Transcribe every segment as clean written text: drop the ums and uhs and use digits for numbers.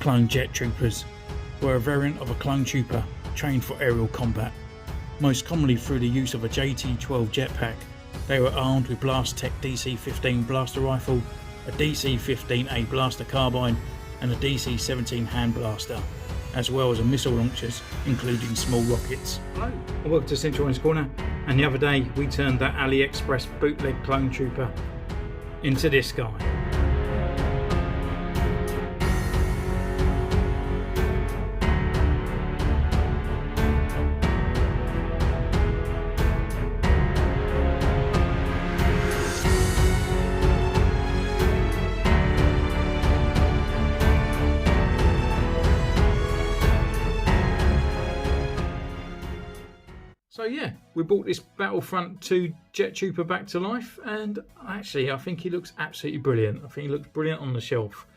Clone jet troopers were a variant of a clone trooper trained for aerial combat, most commonly through the use of a JT-12 jetpack. They were armed with Blast Tech DC-15 blaster rifle, a DC-15A blaster carbine and a DC-17 hand blaster, as well as a missile launchers including small rockets. Hello and welcome to Centurions Corner, and the other day we turned that AliExpress bootleg clone trooper into this guy. So yeah, we brought this Battlefront 2 jet trooper back to life, and actually I think he looks absolutely brilliant. I think he looks brilliant on the shelf.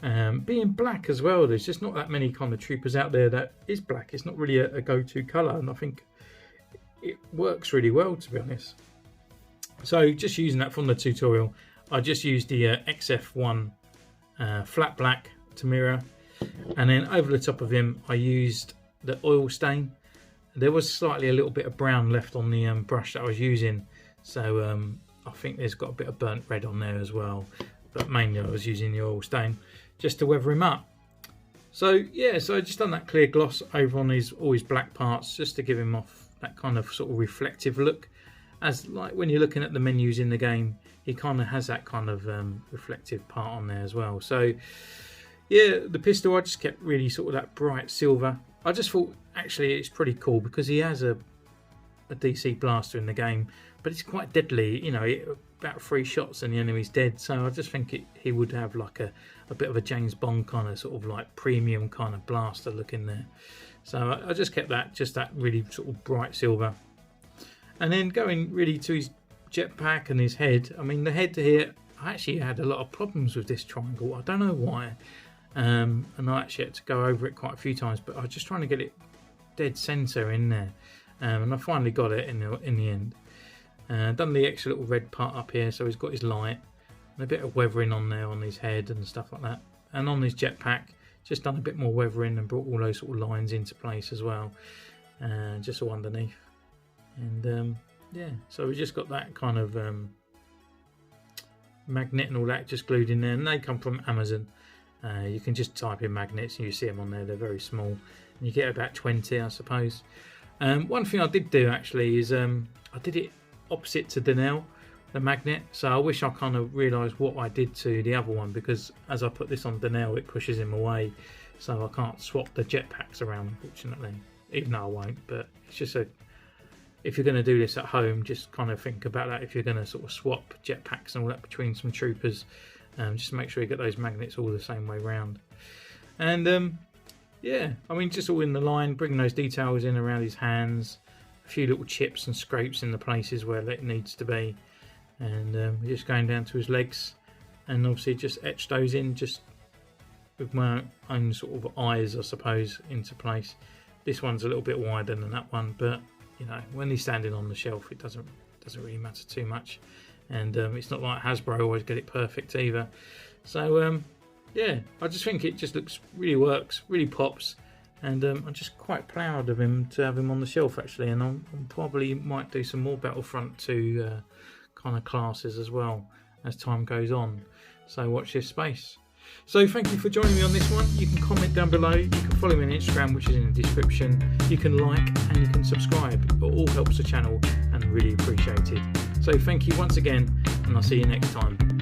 Being black as well, there's just not that many kind of troopers out there that is black. It's not really a go-to colour, and I think it works really well, to be honest. So just using that from the tutorial, I just used the XF1 flat black to mirror, and then over the top of him I used the oil stain. There was slightly a little bit of brown left on the brush that I was using, so I think there's got a bit of burnt red on there as well, but mainly I was using the oil stain just to weather him up. So yeah, so I just done that clear gloss over on all his black parts just to give him off that kind of sort of reflective look, as like when you're looking at the menus in the game, he kind of has that kind of reflective part on there as well. So yeah, the pistol I just kept really sort of that bright silver. I just thought actually it's pretty cool because he has a DC blaster in the game, but it's quite deadly. You know, about 3 shots and the enemy's dead. So I just think he would have like a bit of a James Bond kind of sort of like premium kind of blaster look in there. So I just kept that, just that really sort of bright silver. And then going really to his jetpack and his head. I mean, the head here, I actually had a lot of problems with this triangle. I don't know why. And I actually had to go over it quite a few times, but I was just trying to get it dead centre in there, and I finally got it in the end. Done the extra little red part up here, so he's got his light and a bit of weathering on there on his head and stuff like that, and on his jetpack just done a bit more weathering and brought all those sort of lines into place as well, just all underneath. And yeah, so we just got that kind of magnet and all that just glued in there, and they come from Amazon. You can just type in magnets and you see them on there. They're very small and you get about 20, I suppose. One thing I did do actually is I did it opposite to Donnell, the magnet, so I wish I kind of realised what I did to the other one, because as I put this on Donnell it pushes him away, so I can't swap the jetpacks around, unfortunately, even though I won't. But it's just if you're going to do this at home, just kind of think about that. If you're going to sort of swap jetpacks and all that between some troopers, just make sure you get those magnets all the same way round. And yeah, I mean, just all in the line, bringing those details in around his hands, a few little chips and scrapes in the places where it needs to be, and just going down to his legs, and obviously just etch those in just with my own sort of eyes, I suppose, into place. This one's a little bit wider than that one, but you know, when he's standing on the shelf, it doesn't really matter too much. And it's not like Hasbro always get it perfect either. So yeah, I just think it just really works, really pops, and I'm just quite proud of him to have him on the shelf actually. And I probably might do some more Battlefront 2 kind of classes as well as time goes on. So watch this space. So thank you for joining me on this one. You can comment down below, you can follow me on Instagram, which is in the description, you can like and you can subscribe. It all helps the channel and really appreciated. So thank you once again, and I'll see you next time.